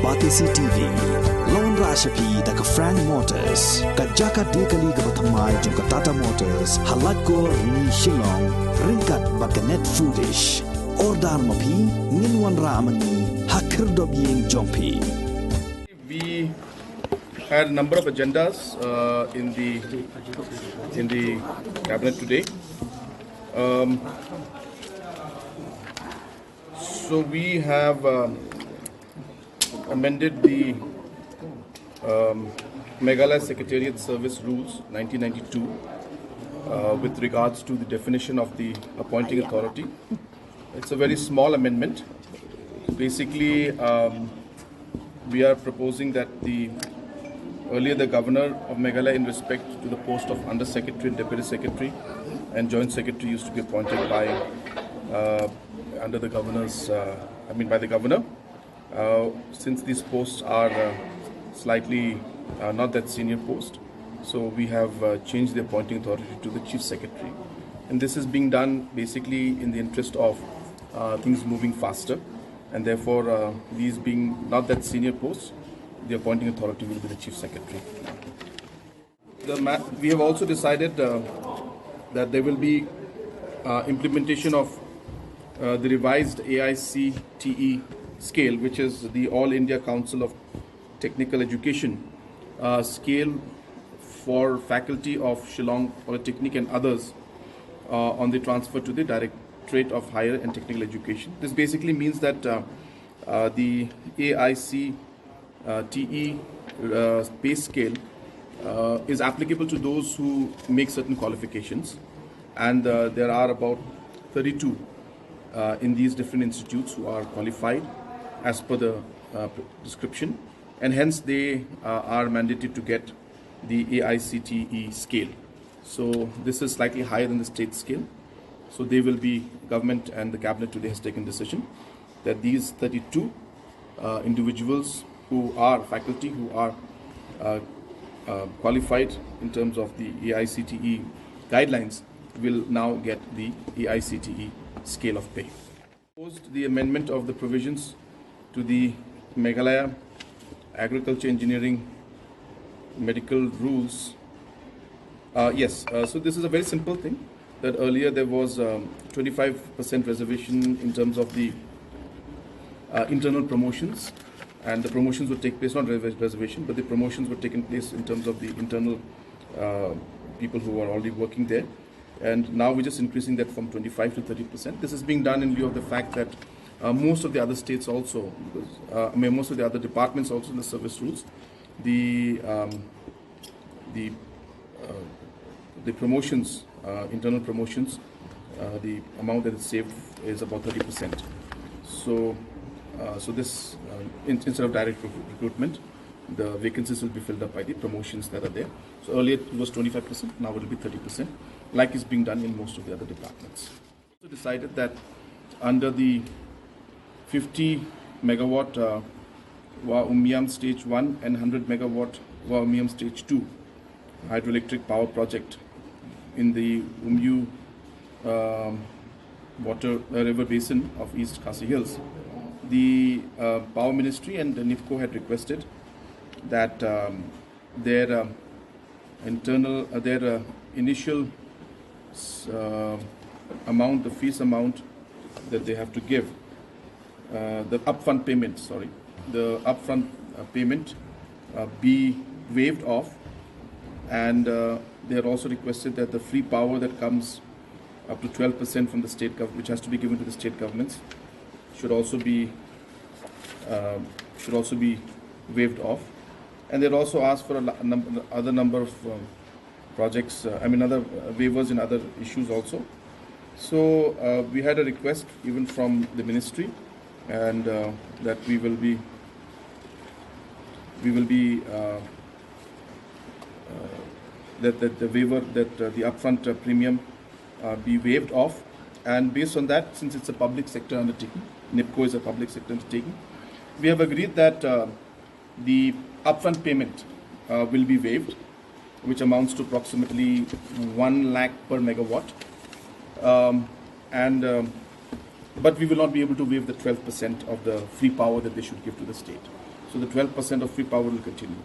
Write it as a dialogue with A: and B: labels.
A: Batisi TV, Lone Rashapi, the Frank Motors, Kajaka Dekali Gabatamai, Junka Tata Motors, Halatko, Ni Shillong, Rinkat Bakanet Foodish, Ordar Mapi, Ninwan Ramani, Hakirdo being Jompi.
B: We had a number of agendas in the cabinet today. So we have amended the Meghalaya Secretariat Service Rules 1992 with regards to the definition of the appointing authority. It's a very small amendment. Basically, we are proposing that earlier the governor of Meghalaya, in respect to the post of Under Secretary and Deputy Secretary and Joint Secretary, used to be appointed by under the governor's, by the governor. Since these posts are slightly not that senior post, so we have changed the appointing authority to the Chief Secretary. And this is being done basically in the interest of things moving faster, and therefore these being not that senior posts, the appointing authority will be the Chief Secretary. We have also decided that there will be implementation of the revised AICTE scale, which is the All India Council of Technical Education scale for faculty of Shillong Polytechnic and others on the transfer to the Directorate of Higher and Technical Education. This basically means that the AICTE pay scale is applicable to those who make certain qualifications, and there are about 32 in these different institutes who are qualified as per the description, and hence they are mandated to get the AICTE scale. So this is slightly higher than the state scale. So they will be, government and the cabinet today has taken decision that these 32 individuals who are faculty, who are qualified in terms of the AICTE guidelines, will now get the AICTE scale of pay. Proposed the amendment of the provisions to the Meghalaya Agriculture Engineering Medical Rules. So this is a very simple thing, that earlier there was 25% reservation in terms of the internal promotions, and the promotions would take place, not reservation, but the promotions would take place in terms of the internal people who are already working there. And now we're just increasing that from 25 to 30%. This is being done in view of the fact that most of the other states also, because, most of the other departments also in the service rules, the promotions, internal promotions, the amount that is saved is about 30%. So this, instead of direct recruitment, the vacancies will be filled up by the promotions that are there. So earlier it was 25%, now it will be 30%, like is being done in most of the other departments. Also decided that under the 50 megawatt Umyam stage 1 and 100 megawatt Umyam stage 2 hydroelectric power project in the Umyu river basin of East Khasi Hills, the Power Ministry and the NIPCO had requested that their initial amount, the fees amount that they have to give, the upfront payment, payment be waived off, and they had also requested that the free power that comes up to 12% from the state government, which has to be given to the state governments, should also be waived off. And they also asked for other number of projects, other waivers in other issues also. So we had a request even from the ministry, and that we will be that the waiver, that the upfront premium be waived off. And based on that, since it's a public sector undertaking, NIPCO is a public sector undertaking, we have agreed that the upfront payment will be waived, which amounts to approximately 1 lakh per megawatt. But we will not be able to waive the 12% of the free power that they should give to the state. So the 12% of free power will continue.